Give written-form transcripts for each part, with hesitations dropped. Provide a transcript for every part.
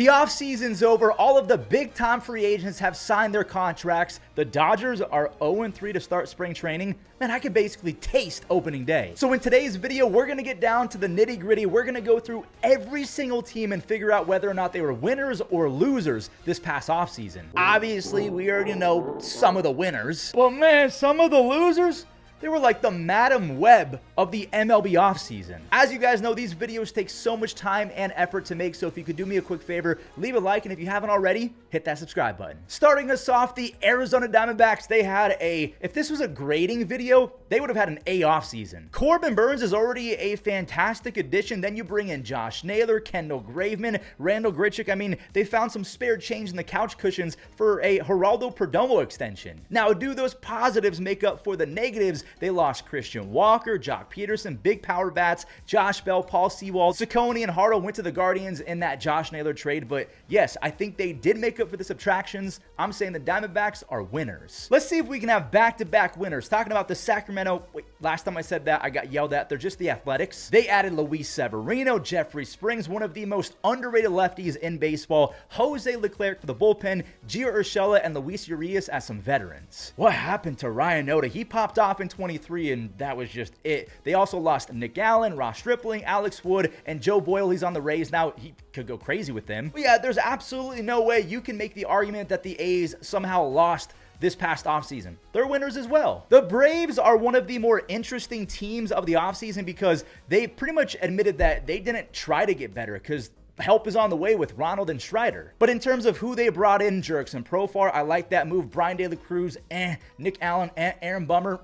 The offseason's over. All of the big-time free agents have signed their contracts. The Dodgers are 0-3 to start spring training. Man, I can basically taste opening day. So in today's video, we're going to get down to the nitty-gritty. We're going to go through every single team and figure out whether or not they were winners or losers this past offseason. Obviously, we already know some of the winners. But man, some of the losers? They were like the Madam Web of the MLB offseason. As you guys know, these videos take so much time and effort to make, so if you could do me a quick favor, leave a like, and if you haven't already, hit that subscribe button. Starting us off, the Arizona Diamondbacks, they had if this was a grading video, they would have had an A offseason. Corbin Burnes is already a fantastic addition. Then you bring in Josh Naylor, Kendall Graveman, Randall Grichuk. I mean, they found some spare change in the couch cushions for a Geraldo Perdomo extension. Now, do those positives make up for the negatives? They lost Christian Walker, Jock Peterson, big power bats, Josh Bell, Paul Sewald, Ciccone, and Hartle went to the Guardians in that Josh Naylor trade. But yes, I think they did make up for the subtractions. I'm saying the Diamondbacks are winners. Let's see if we can have back-to-back winners. Talking about the Sacramento, last time I said that, I got yelled at. They're just the Athletics. They added Luis Severino, Jeffrey Springs, one of the most underrated lefties in baseball, Jose Leclerc for the bullpen, Gio Urshela, and Luis Urias as some veterans. What happened to Ryan Noda? He popped off in 23, and that was just it. They also lost Nick Allen, Ross Stripling, Alex Wood, and Joe Boyle. He's on the Rays now. He could go crazy with them. But yeah, there's absolutely no way you can make the argument that the A's somehow lost this past offseason. They're winners as well. The Braves are one of the more interesting teams of the offseason because they pretty much admitted that they didn't try to get better because help is on the way with Ronald and Strider. But in terms of who they brought in, Jurickson Profar, I like that move. Brian De La Cruz, Nick Allen, Aaron Bummer,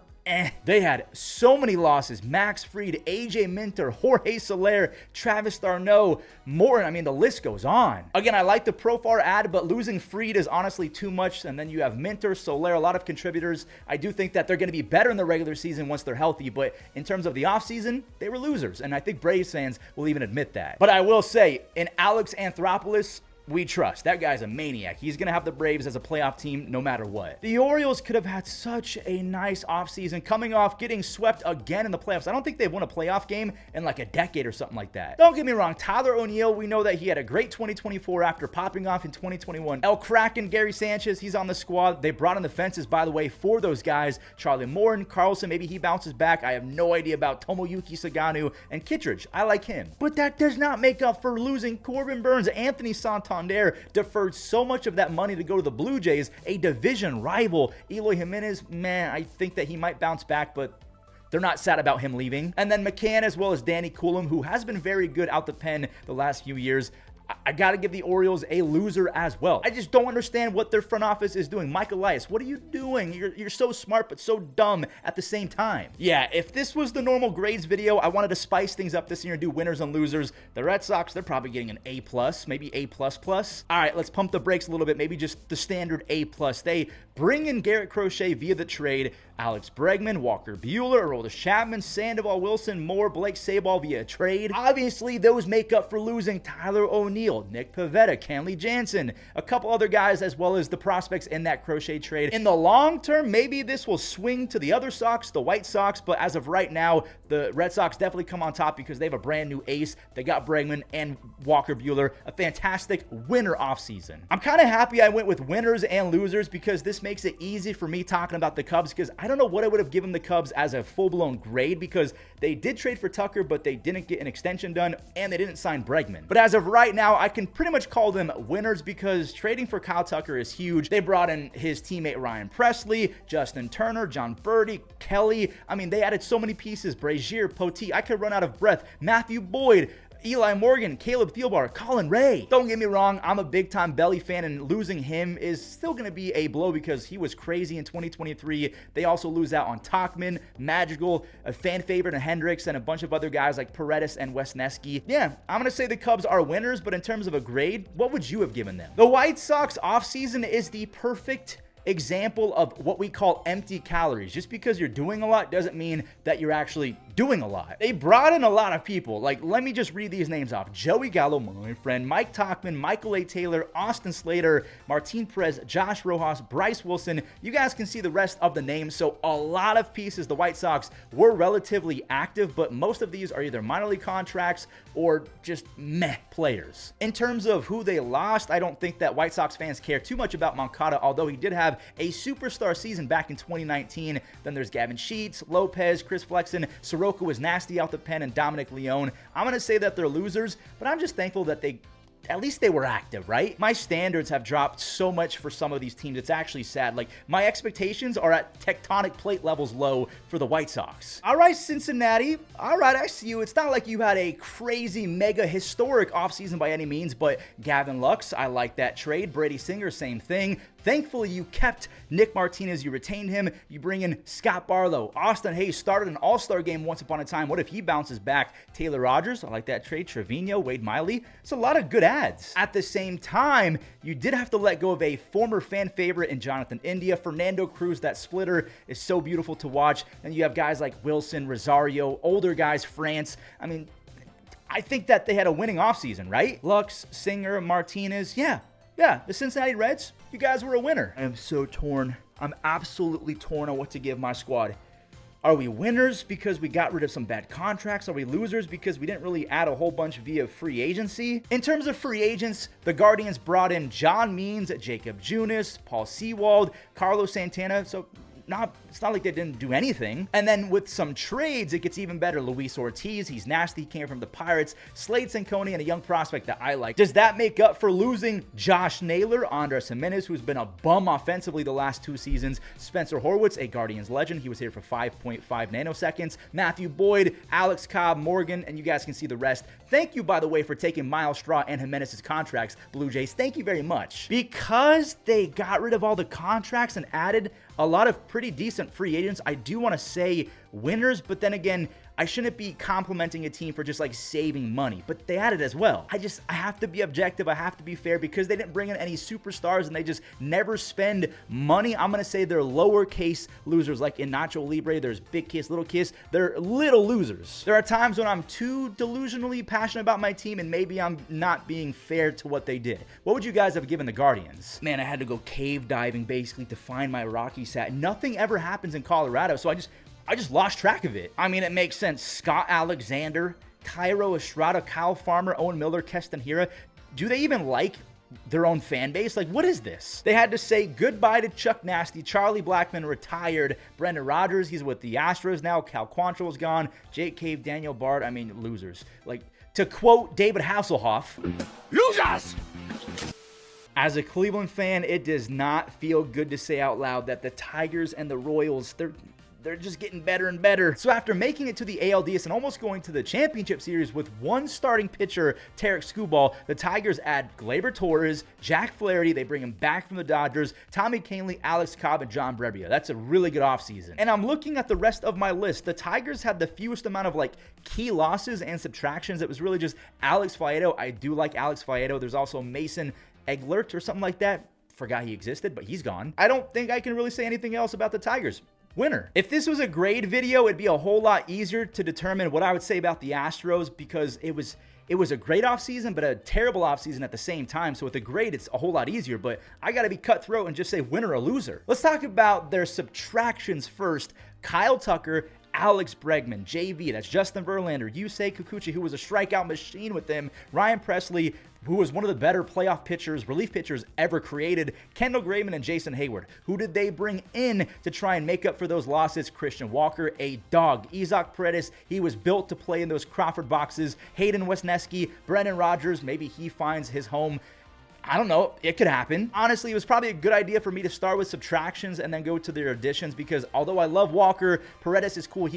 They had so many losses. Max Fried, AJ Minter, Jorge Soler, Travis d'Arnaud, more. I mean, the list goes on. Again, I like the Profar ad, but losing Fried is honestly too much. And then you have Minter, Soler, a lot of contributors. I do think that they're going to be better in the regular season once they're healthy, but in terms of the offseason, they were losers. And I think Braves fans will even admit that. But I will say, in Alex Anthopoulos, we trust. That guy's a maniac. He's going to have the Braves as a playoff team no matter what. The Orioles could have had such a nice offseason coming off getting swept again in the playoffs. I don't think they've won a playoff game in like a decade or something like that. Don't get me wrong. Tyler O'Neill, we know that he had a great 2024 after popping off in 2021. El Kraken, Gary Sanchez, he's on the squad. They brought in the fences, by the way, for those guys. Charlie Morton, Carlson, maybe he bounces back. I have no idea about Tomoyuki Saganu and Kittredge. I like him. But that does not make up for losing Corbin Burnes. Anthony Santander deferred so much of that money to go to the Blue Jays, a division rival. Eloy Jimenez, man, I think that he might bounce back, but they're not sad about him leaving. And then McCann as well as Danny Coulomb, who has been very good out the pen the last few years. I got to give the Orioles a loser as well. I just don't understand what their front office is doing. Mike Elias, what are you doing? You're so smart, but so dumb at the same time. Yeah, if this was the normal grades video, I wanted to spice things up this year and do winners and losers. The Red Sox, they're probably getting an A+, maybe A++. All right, let's pump the brakes a little bit, maybe just the standard A+. They bring in Garrett Crochet via the trade, Alex Bregman, Walker Buehler, Aroldis Chapman, Sandoval Wilson, Moore, Blake Sabol via trade. Obviously, those make up for losing Tyler O'Neill, Nick Pivetta, Kenley Jansen, a couple other guys, as well as the prospects in that Crochet trade. In the long term, maybe this will swing to the other Sox, the White Sox, but as of right now, the Red Sox definitely come on top because they have a brand new ace. They got Bregman and Walker Buehler, a fantastic winner offseason. I'm kind of happy I went with winners and losers because this makes it easy for me talking about the Cubs, because I don't know what I would have given the Cubs as a full-blown grade because they did trade for Tucker, but they didn't get an extension done and they didn't sign Bregman. But as of right now, I can pretty much call them winners because trading for Kyle Tucker is huge. They brought in his teammate Ryan Presley, Justin Turner, John Birdie, Kelly. I mean, they added so many pieces. Brazier, Poteet. I could run out of breath. Matthew Boyd, Eli Morgan, Caleb Thielbar, Colin Ray. Don't get me wrong, I'm a big-time Belly fan, and losing him is still going to be a blow because he was crazy in 2023. They also lose out on Tauchman, Madrigal, a fan favorite, and Hendricks, and a bunch of other guys like Paredes and Wesneski. Yeah, I'm going to say the Cubs are winners, but in terms of a grade, what would you have given them? The White Sox offseason is the perfect example of what we call empty calories. Just because you're doing a lot doesn't mean that you're actually doing a lot. They brought in a lot of people. Like, let me just read these names off. Joey Gallo, my friend, Mike Tauchman, Michael A. Taylor, Austin Slater, Martin Perez, Josh Rojas, Bryce Wilson. You guys can see the rest of the names. So a lot of pieces. The White Sox were relatively active, but most of these are either minor league contracts or just meh players. In terms of who they lost, I don't think that White Sox fans care too much about Moncada, although he did have a superstar season back in 2019. Then there's Gavin Sheets, Lopez, Chris Flexen, Soroka was nasty out the pen, and Dominic Leone. I'm going to say that they're losers, but I'm just thankful that at least they were active, right? My standards have dropped so much for some of these teams. It's actually sad. Like, my expectations are at tectonic plate levels low for the White Sox. All right, Cincinnati. All right, I see you. It's not like you had a crazy, mega, historic offseason by any means, but Gavin Lux, I like that trade. Brady Singer, same thing. Thankfully, you kept Nick Martinez. You retained him. You bring in Scott Barlow. Austin Hayes started an all-star game once upon a time. What if he bounces back? Taylor Rogers, I like that trade. Trevino, Wade Miley. It's a lot of good ads. At the same time, you did have to let go of a former fan favorite in Jonathan India. Fernando Cruz, that splitter is so beautiful to watch. And you have guys like Wilson, Rosario, older guys, France. I mean, I think that they had a winning offseason, right? Lux, Singer, Martinez, yeah, the Cincinnati Reds, you guys were a winner. I am so torn. I'm absolutely torn on what to give my squad. Are we winners because we got rid of some bad contracts? Are we losers because we didn't really add a whole bunch via free agency? In terms of free agents, the Guardians brought in John Means, Jacob Junis, Paul Sewald, Carlos Santana, so it's not like they didn't do anything. And then with some trades, it gets even better. Luis Ortiz, he's nasty, he came from the Pirates. Slade Cinconi, and a young prospect that I like. Does that make up for losing Josh Naylor, Andres Jimenez, who's been a bum offensively the last 2 seasons? Spencer Horwitz, a Guardians legend. He was here for 5.5 nanoseconds. Matthew Boyd, Alex Cobb, Morgan, and you guys can see the rest. Thank you, by the way, for taking Miles Straw and Jimenez's contracts, Blue Jays. Thank you very much. Because they got rid of all the contracts and added a lot of pretty decent free agents, I do want to say winners, but then again, I shouldn't be complimenting a team for just like saving money, but they added as well. I have to be objective. I have to be fair because they didn't bring in any superstars and they just never spend money. I'm going to say they're lowercase losers. Like in Nacho Libre, there's big kiss, little kiss. They're little losers. There are times when I'm too delusionally passionate about my team and maybe I'm not being fair to what they did. What would you guys have given the Guardians? Man, I had to go cave diving basically to find my Rockies hat. Nothing ever happens in Colorado, so I just lost track of it. I mean, it makes sense. Scott Alexander, Cairo Estrada, Kyle Farmer, Owen Miller, Keston Hira. Do they even like their own fan base? Like, what is this? They had to say goodbye to Chuck Nasty. Charlie Blackmon retired. Brendan Rodgers, he's with the Astros now. Cal Quantrill's gone. Jake Cave, Daniel Bard. I mean, losers. Like, to quote David Hasselhoff, losers! As a Cleveland fan, it does not feel good to say out loud that the Tigers and the Royals, they're just getting better and better. So after making it to the ALDS and almost going to the championship series with one starting pitcher, Tarek Skubal, the Tigers add Gleyber Torres, Jack Flaherty, they bring him back from the Dodgers, Tommy Kahnle, Alex Cobb, and John Brebbia. That's a really good offseason. And I'm looking at the rest of my list. The Tigers had the fewest amount of like key losses and subtractions. It was really just Alex Faedo. I do like Alex Faedo. There's also Mason Eglert or something like that. Forgot he existed, but he's gone. I don't think I can really say anything else about the Tigers. Winner. If this was a grade video, it'd be a whole lot easier to determine what I would say about the Astros because it was a great offseason, but a terrible offseason at the same time. So with a grade, it's a whole lot easier, but I got to be cutthroat and just say winner or loser. Let's talk about their subtractions first. Kyle Tucker, Alex Bregman, JV, that's Justin Verlander, Yusei Kikuchi, who was a strikeout machine with them, Ryan Presley, who was one of the better playoff pitchers, relief pitchers ever created, Kendall Graveman, and Jason Hayward. Who did they bring in to try and make up for those losses? Christian Walker, a dog. Isaac Paredes, he was built to play in those Crawford boxes. Hayden Wesneski, Brendan Rodgers, maybe he finds his home. I don't know. It could happen. Honestly, it was probably a good idea for me to start with subtractions and then go to their additions because although I love Walker, Paredes is cool.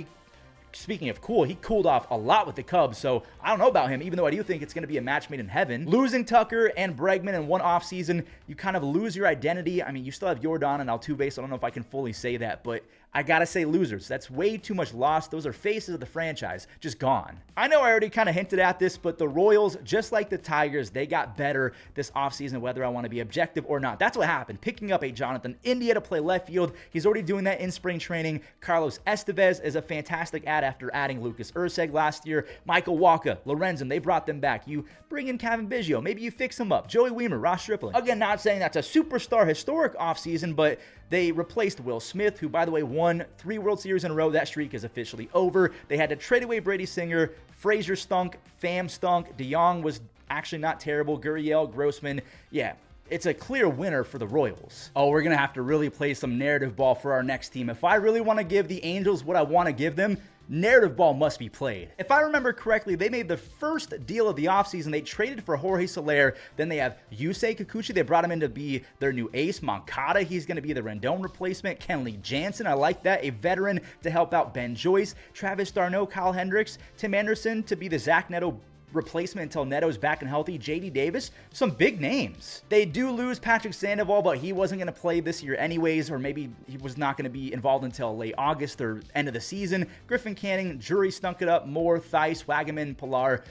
Speaking of cool, he cooled off a lot with the Cubs, so I don't know about him, even though I do think it's going to be a match made in heaven. Losing Tucker and Bregman in one offseason, you kind of lose your identity. I mean, you still have Yordan and Altuve, so I don't know if I can fully say that, but I gotta say losers. That's way too much loss. Those are faces of the franchise, just gone. I know I already kind of hinted at this, but the Royals, just like the Tigers, they got better this offseason, whether I want to be objective or not. That's what happened. Picking up a Jonathan India to play left field. He's already doing that in spring training. Carlos Estevez is a fantastic add after adding Lucas Erceg last year. Michael Wacha, Lorenzen, they brought them back. You bring in Kevin Biggio. Maybe you fix him up. Joey Wiemer, Ross Stripling. Again, not saying that's a superstar historic offseason, but they replaced Will Smith, who, by the way, won 3 World Series in a row. That streak is officially over. They had to trade away Brady Singer. Frazier stunk. Pham stunk. DeYoung was actually not terrible. Gurriel, Grossman. Yeah, it's a clear winner for the Royals. Oh, we're going to have to really play some narrative ball for our next team. If I really want to give the Angels what I want to give them, narrative ball must be played. If I remember correctly, they made the first deal of the offseason. They traded for Jorge Soler. Then they have Yusei Kikuchi. They brought him in to be their new ace. Moncada, he's going to be the Rendon replacement. Kenley Jansen, I like that. A veteran to help out Ben Joyce. Travis d'Arnaud, Kyle Hendricks. Tim Anderson to be the Zach Neto replacement until Neto's back and healthy. JD Davis, some big names. They do lose Patrick Sandoval, but he wasn't going to play this year anyways, or maybe he was not going to be involved until late August or end of the season. Griffin Canning, Drury stunk it up. Moore, Theis, Wagaman, Pilar.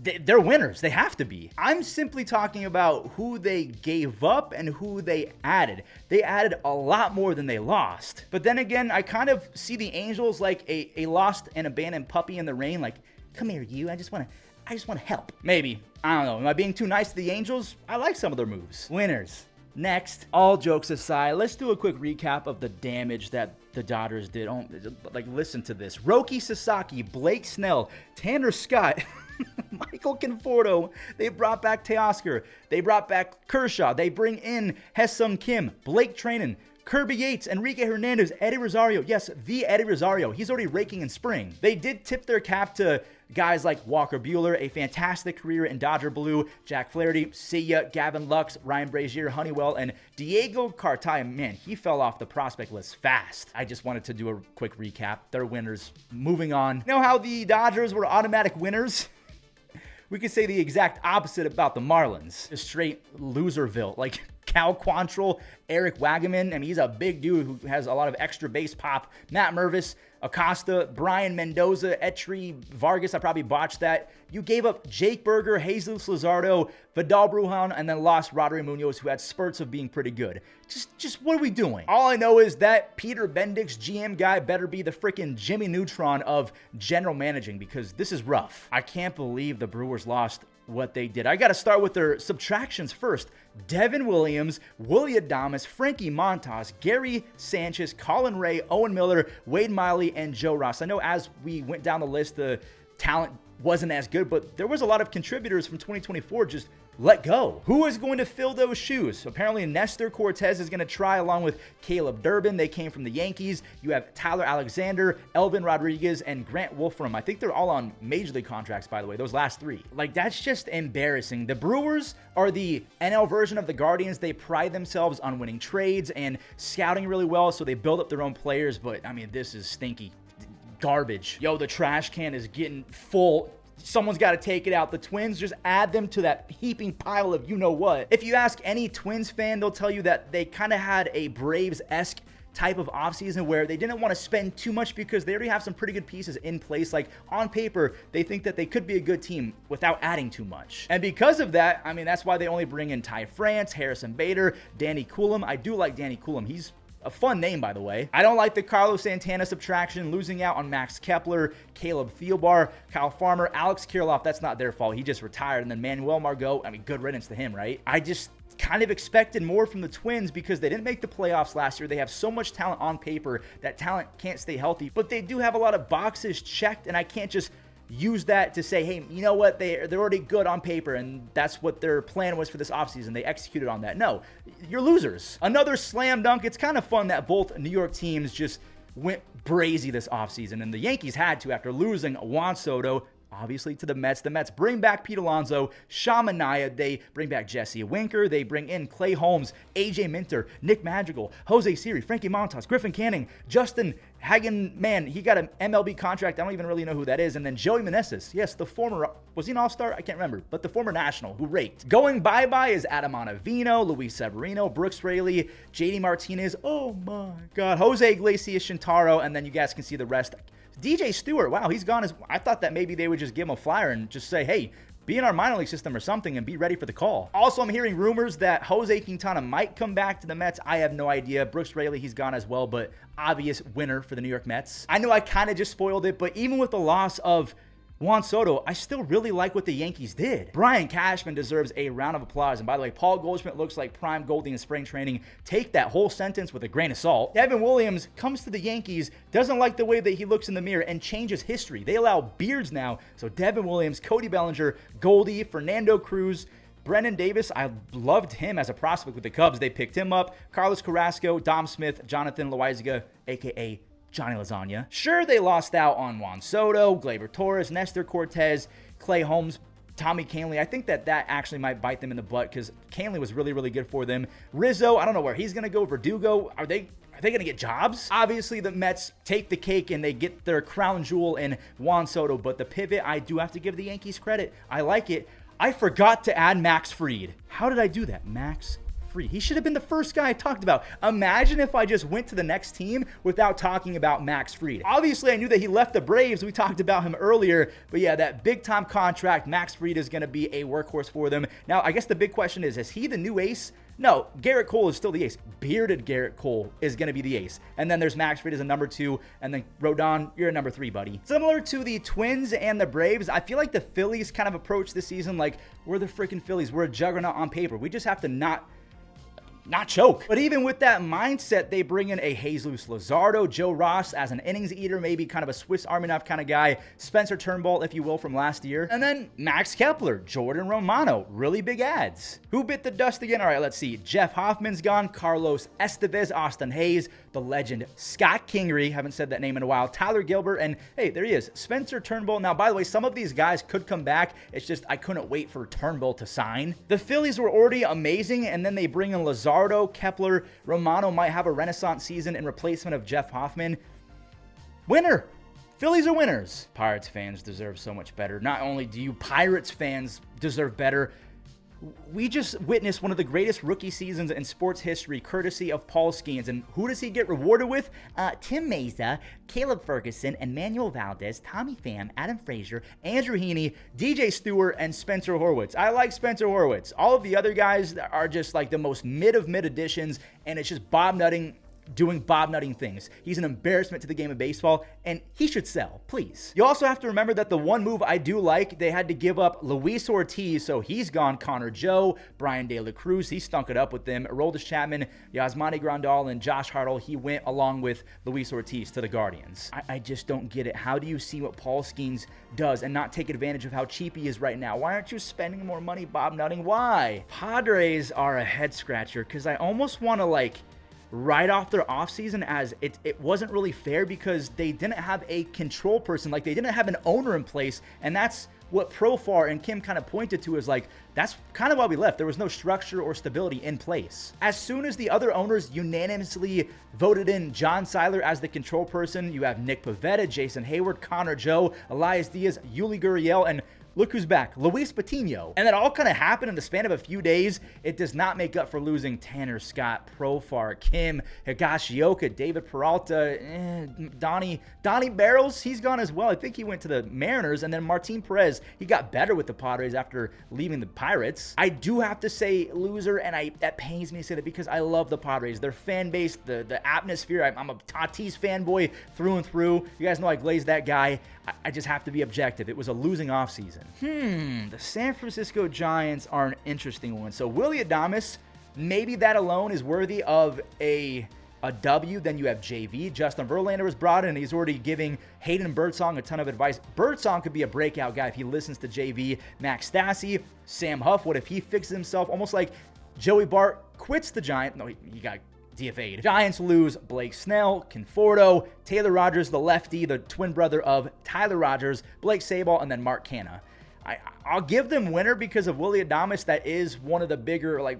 They're winners. They have to be. I'm simply talking about who they gave up and who they added. They added a lot more than they lost. But then again, I kind of see the Angels like a lost and abandoned puppy in the rain. Like, come here, you. I just want to help. Maybe. I don't know. Am I being too nice to the Angels? I like some of their moves. Winners. Next, all jokes aside, let's do a quick recap of the damage that the Dodgers did. Oh, like, listen to this. Roki Sasaki, Blake Snell, Tanner Scott, Michael Conforto. They brought back Teoscar. They brought back Kershaw. They bring in Hesum Kim, Blake Treinen, Kirby Yates, Enrique Hernandez, Eddie Rosario. Yes, the Eddie Rosario. He's already raking in spring. They did tip their cap to guys like Walker Buehler, a fantastic career in Dodger blue, Jack Flaherty, see ya, Gavin Lux, Ryan Brazier, Honeywell, and Diego Cartaya. Man, he fell off the prospect list fast. I just wanted to do a quick recap. They're winners. Moving on. You know how the Dodgers were automatic winners? We could say the exact opposite about the Marlins. Just straight loserville. Like Cal Quantrill, Eric Wagaman. I mean, he's a big dude who has a lot of extra base pop. Matt Mervis, Acosta, Brian Mendoza, Etri, Vargas. I probably botched that. You gave up Jake Berger, Jesus Luzardo, Vidal Brujan, and then lost Rodri Munoz, who had spurts of being pretty good. Just what are we doing? All I know is that Peter Bendix, GM guy, better be the freaking Jimmy Neutron of general managing, because this is rough. I can't believe the Brewers lost what they did. I got to start with their subtractions first. Devin Williams, Willy Adames, Frankie Montas, Gary Sanchez, Colin Ray, Owen Miller, Wade Miley, and Joe Ross. I know as we went down the list, the talent wasn't as good, but there was a lot of contributors from 2024 just let go. Who is going to fill those shoes? Apparently Nestor Cortez is going to try, along with Caleb Durbin. They came from the Yankees. You have Tyler Alexander, Elvin Rodriguez, and Grant Wolfram. I think they're all on major league contracts, by the way, those last 3. Like, that's just embarrassing. The Brewers are the NL version of the Guardians. They pride themselves on winning trades and scouting really well, so they build up their own players, but I mean, this is stinky garbage. Yo, the trash can is getting full. Someone's got to take it out. The Twins, just add them to that heaping pile of you-know-what. If you ask any Twins fan, they'll tell you that they kind of had a Braves-esque type of offseason where they didn't want to spend too much because they already have some pretty good pieces in place. Like, on paper, they think that they could be a good team without adding too much. And because of that, I mean, that's why they only bring in Ty France, Harrison Bader, Danny Coulomb. I do like Danny Coulomb. He's a fun name, by the way. I don't like the Carlos Santana subtraction, losing out on Max Kepler, Caleb Thielbar, Kyle Farmer, Alex Kirilloff. That's not their fault. He just retired. And then Manuel Margot, I mean, good riddance to him, right? I just kind of expected more from the Twins because they didn't make the playoffs last year. They have so much talent on paper. That talent can't stay healthy, but they do have a lot of boxes checked, and I can't just use that to say, hey, you know what, they're already good on paper, and that's what their plan was for this offseason. They executed on that. No, you're losers. Another slam dunk. It's kind of fun that both New York teams just went brazy this offseason, and the Yankees had to after losing Juan Soto, obviously, to the Mets. The Mets bring back Pete Alonso, Sean Manaea. They bring back Jesse Winker. They bring in Clay Holmes, AJ Minter, Nick Madrigal, Jose Siri, Frankie Montas, Griffin Canning, Justin Hagen. Man, he got an MLB contract. I don't even really know who that is. And then Joey Meneses. Yes, the former, was he an all-star? I can't remember. But the former National who raked. Going bye-bye is Adam Ottavino, Luis Severino, Brooks Raley, JD Martinez. Oh my God. Jose Iglesias, Shintaro. And then you guys can see the rest. DJ Stewart, wow, he's gone. I thought that maybe they would just give him a flyer and just say, hey, be in our minor league system or something and be ready for the call. Also, I'm hearing rumors that Jose Quintana might come back to the Mets. I have no idea. Brooks Raley, he's gone as well, but obvious winner for the New York Mets. I know I kind of just spoiled it, but even with the loss of Juan Soto, I still really like what the Yankees did. Brian Cashman deserves a round of applause. And by the way, Paul Goldschmidt looks like prime Goldie in spring training. Take that whole sentence with a grain of salt. Devin Williams comes to the Yankees, doesn't like the way that he looks in the mirror, and changes history. They allow beards now. So Devin Williams, Cody Bellinger, Goldie, Fernando Cruz, Brendan Davis, I loved him as a prospect with the Cubs. They picked him up. Carlos Carrasco, Dom Smith, Jonathan Loaizaga, a.k.a. Johnny Lasagna. Sure, they lost out on Juan Soto, Gleyber Torres, Nestor Cortez, Clay Holmes, Tommy Kahnle. I think that actually might bite them in the butt because Kahnle was really, really good for them. Rizzo, I don't know where he's going to go. Verdugo, are they going to get jobs? Obviously, the Mets take the cake and they get their crown jewel in Juan Soto, but the pivot, I do have to give the Yankees credit. I like it. I forgot to add Max Fried. How did I do that? Max Fried. He should have been the first guy I talked about. Imagine if I just went to the next team without talking about Max Fried. Obviously, I knew that he left the Braves. We talked about him earlier. But yeah, that big-time contract, Max Fried is going to be a workhorse for them. Now, I guess the big question is he the new ace? No, Garrett Cole is still the ace. Bearded Garrett Cole is going to be the ace. And then there's Max Fried as a number 2. And then Rodon, you're a number 3, buddy. Similar to the Twins and the Braves, I feel like the Phillies kind of approach this season like, we're the freaking Phillies. We're a juggernaut on paper. We just have to not choke. But even with that mindset, they bring in a Jesus Luzardo, Joe Ross as an innings eater, maybe kind of a Swiss Army knife kind of guy, Spencer Turnbull, if you will, from last year. And then Max Kepler, Jordan Romano, really big ads. Who bit the dust again? All right, let's see. Jeff Hoffman's gone, Carlos Estevez, Austin Hayes, the legend Scott Kingery, haven't said that name in a while, Tyler Gilbert, and hey, there he is, Spencer Turnbull. Now, by the way, some of these guys could come back. It's just I couldn't wait for Turnbull to sign. The Phillies were already amazing, and then they bring in Luzardo, Kepler, Romano might have a renaissance season in replacement of Jeff Hoffman. Winner. Phillies are winners. Pirates fans deserve so much better. Not only do you Pirates fans deserve better, we just witnessed one of the greatest rookie seasons in sports history, courtesy of Paul Skeens. And who does he get rewarded with? Tim Meza, Caleb Ferguson, Emmanuel Valdez, Tommy Pham, Adam Frazier, Andrew Heaney, DJ Stewart, and Spencer Horwitz. I like Spencer Horwitz. All of the other guys are just like the most mid of mid additions, and it's just Bob Nutting doing Bob Nutting things. He's an embarrassment to the game of baseball, and he should sell, please. You also have to remember that the one move I do like, they had to give up Luis Ortiz, so he's gone. Connor Joe, Brian De La Cruz, he stunk it up with them. Aroldis Chapman, Yasmani Grandal, and Josh Hartle, he went along with Luis Ortiz to the Guardians. I just don't get it. How do you see what Paul Skeens does and not take advantage of how cheap he is right now? Why aren't you spending more money, Bob Nutting? Why? Padres are a head scratcher because I almost want to right off their offseason as it wasn't really fair because they didn't have a control person. Like, they didn't have an owner in place, and that's what Profar and Kim kind of pointed to as that's kind of why we left. There was no structure or stability in place. As soon as the other owners unanimously voted in John Seiler as the control person, you have Nick Pivetta, Jason Hayward, Connor Joe, Elias Diaz, Yuli Gurriel, and look who's back, Luis Patino. And that all kind of happened in the span of a few days. It does not make up for losing Tanner Scott, Profar, Kim, Higashioka, David Peralta, Donnie Barrels, he's gone as well. I think he went to the Mariners. And then Martin Perez, he got better with the Padres after leaving the Pirates. I do have to say loser, and that pains me to say that because I love the Padres. Their fan base, the atmosphere. I'm a Tatis fanboy through and through. You guys know I glaze that guy. I just have to be objective. It was a losing offseason. The San Francisco Giants are an interesting one. So Willy Adames, maybe that alone is worthy of a W. Then you have JV. Justin Verlander was brought in, and he's already giving Hayden Birdsong a ton of advice. Birdsong could be a breakout guy if he listens to JV. Max Stassi, Sam Huff, what if he fixes himself? Almost like Joey Bart quits the Giants. No, he got DFA'd. Giants lose Blake Snell, Conforto, Taylor Rogers, the lefty, the twin brother of Tyler Rogers, Blake Sabol, and then Mark Canha. I'll give them winner because of Willy Adames. That is one of the bigger,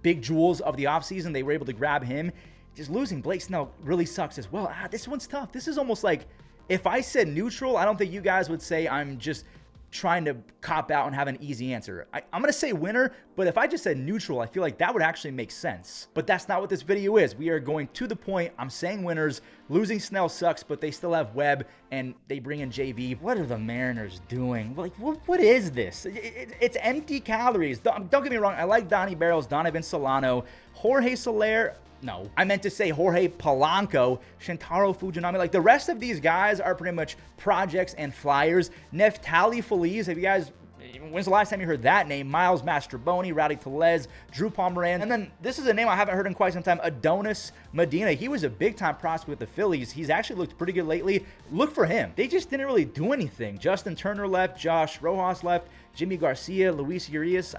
big jewels of the offseason. They were able to grab him. Just losing Blake Snell really sucks as well. This one's tough. This is almost like, if I said neutral, I don't think you guys would say I'm just trying to cop out and have an easy answer. I'm going to say winner, but if I just said neutral, I feel like that would actually make sense. But that's not what this video is. We are going to the point. I'm saying winners. Losing Snell sucks, but they still have Webb, and they bring in JV. What are the Mariners doing? What is this? It's empty calories. Don't get me wrong. I like Donnie Barrels, Donovan Solano, Jorge Soler. No, I meant to say Jorge Polanco, Shintaro Fujinami. The rest of these guys are pretty much projects and flyers. Neftali Feliz, when's the last time you heard that name? Miles Mastrobuoni, Rowdy Tellez, Drew Pomeranz. And then this is a name I haven't heard in quite some time, Adonis Medina. He was a big-time prospect with the Phillies. He's actually looked pretty good lately. Look for him. They just didn't really do anything. Justin Turner left, Josh Rojas left, Jimmy Garcia, Luis Urias.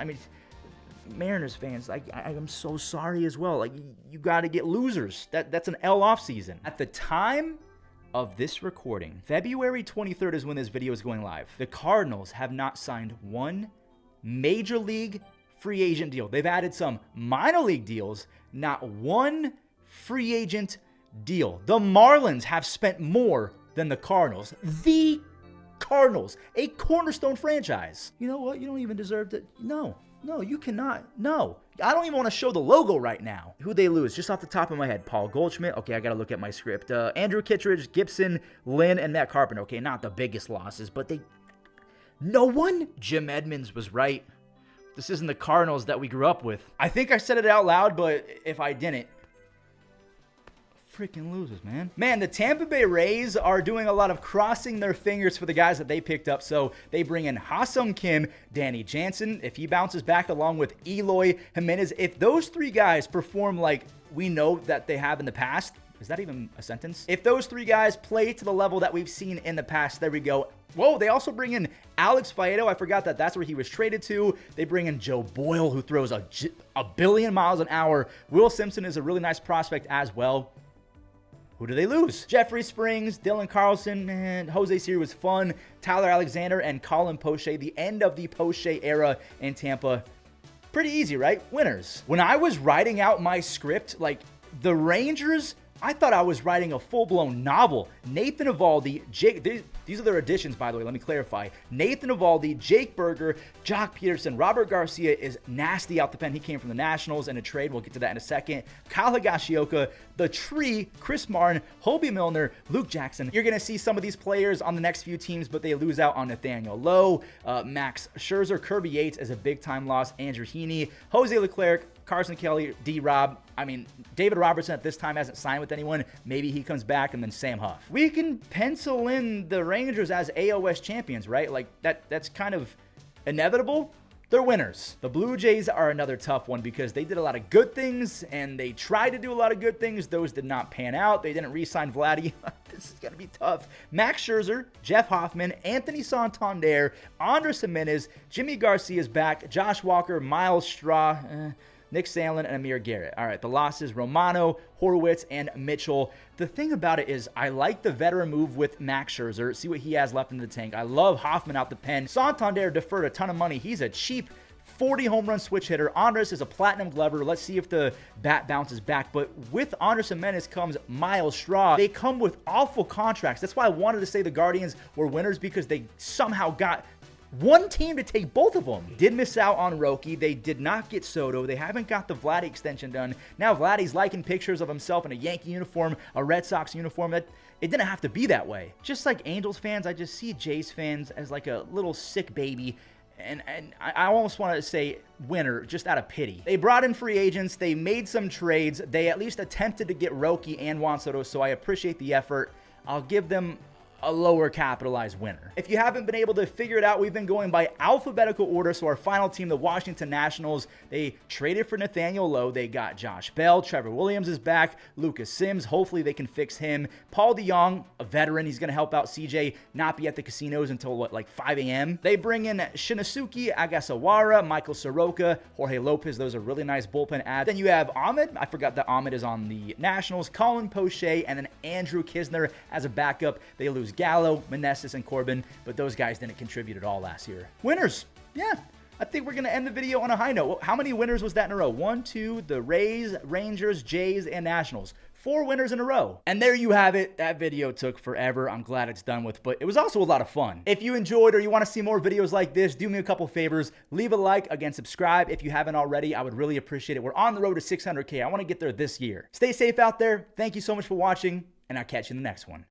Mariners fans, I'm so sorry as well. You got to get losers. That's an L off season. At the time of this recording, February 23rd is when this video is going live. The Cardinals have not signed one major league free agent deal. They've added some minor league deals, not one free agent deal. The Marlins have spent more than the Cardinals. The Cardinals, a cornerstone franchise. You know what? You don't even deserve to. No, you cannot. No. I don't even want to show the logo right now. Who they lose? Just off the top of my head. Paul Goldschmidt. Okay, I got to look at my script. Andrew Kittredge, Gibson, Lynn, and Matt Carpenter. Okay, not the biggest losses, but no one? Jim Edmonds was right. This isn't the Cardinals that we grew up with. I think I said it out loud, but if I didn't, freaking losers, man. Man, the Tampa Bay Rays are doing a lot of crossing their fingers for the guys that they picked up. So they bring in Ha-Sung Kim, Danny Jansen, if he bounces back, along with Eloy Jimenez. If those three guys perform like we know that they have in the past, is that even a sentence? If those three guys play to the level that we've seen in the past, there we go. Whoa, they also bring in Alex Faedo. I forgot that that's where he was traded to. They bring in Joe Boyle, who throws a billion miles an hour. Will Simpson is a really nice prospect as well. Who do they lose? Jeffrey Springs, Dylan Carlson, and Jose Siri was fun. Tyler Alexander and Colin Poche. The end of the Poche era in Tampa. Pretty easy, right? Winners. When I was writing out my script, the Rangers, I thought I was writing a full-blown novel. Nathan Eovaldi, Jake, these are their additions, by the way, let me clarify. Nathan Eovaldi, Jake Berger, Jock Peterson, Robert Garcia is nasty out the pen. He came from the Nationals in a trade. We'll get to that in a second. Kyle Higashioka, the Tree, Chris Martin, Hobie Milner, Luke Jackson. You're going to see some of these players on the next few teams, but they lose out on Nathaniel Lowe, Max Scherzer, Kirby Yates is a big-time loss, Andrew Heaney, Jose Leclerc, Carson Kelly, D-Rob. David Robertson at this time hasn't signed with anyone. Maybe he comes back, and then Sam Huff. We can pencil in the Rangers as AOS champions, right? That's kind of inevitable. They're winners. The Blue Jays are another tough one because they did a lot of good things, and they tried to do a lot of good things. Those did not pan out. They didn't re-sign Vladdy. This is going to be tough. Max Scherzer, Jeff Hoffman, Anthony Santander, Andres Jimenez, Jimmy Garcia's back, Josh Walker, Miles Straw, Nick Sandlin, and Amir Garrett. All right, the losses, Romano, Horwitz, and Mitchell. The thing about it is I like the veteran move with Max Scherzer. See what he has left in the tank. I love Hoffman out the pen. Santander deferred a ton of money. He's a cheap 40 home run switch hitter. Andres is a platinum glover. Let's see if the bat bounces back. But with Andres Jimenez comes Miles Straw. They come with awful contracts. That's why I wanted to say the Guardians were winners, because they somehow got one team to take both of them. Did miss out on Roki. They did not get Soto. They haven't got the Vladdy extension done. Now Vladdy's liking pictures of himself in a Yankee uniform, a Red Sox uniform. It didn't have to be that way. Just like Angels fans, I just see Jays fans as like a little sick baby. And I almost want to say winner just out of pity. They brought in free agents. They made some trades. They at least attempted to get Roki and Juan Soto, so I appreciate the effort. I'll give them a lower capitalized winner. If you haven't been able to figure it out, we've been going by alphabetical order. So our final team, the Washington Nationals, they traded for Nathaniel Lowe. They got Josh Bell. Trevor Williams is back. Lucas Sims, hopefully they can fix him. Paul DeJong, a veteran, he's going to help out CJ not be at the casinos until like 5 a.m. They bring in Shinosuke Agasawara, Michael Soroka, Jorge Lopez. Those are really nice bullpen adds. Then you have Ahmed. I forgot that Ahmed is on the Nationals. Colin Poche, and then Andrew Kisner as a backup. They lose Gallo, Meneses, and Corbin, but those guys didn't contribute at all last year. Winners. Yeah. I think we're going to end the video on a high note. How many winners was that in a row? 1, 2, the Rays, Rangers, Jays, and Nationals. 4 winners in a row. And there you have it. That video took forever. I'm glad it's done with, but it was also a lot of fun. If you enjoyed or you want to see more videos like this, do me a couple favors. Leave a like. Again, subscribe if you haven't already. I would really appreciate it. We're on the road to 600K. I want to get there this year. Stay safe out there. Thank you so much for watching, and I'll catch you in the next one.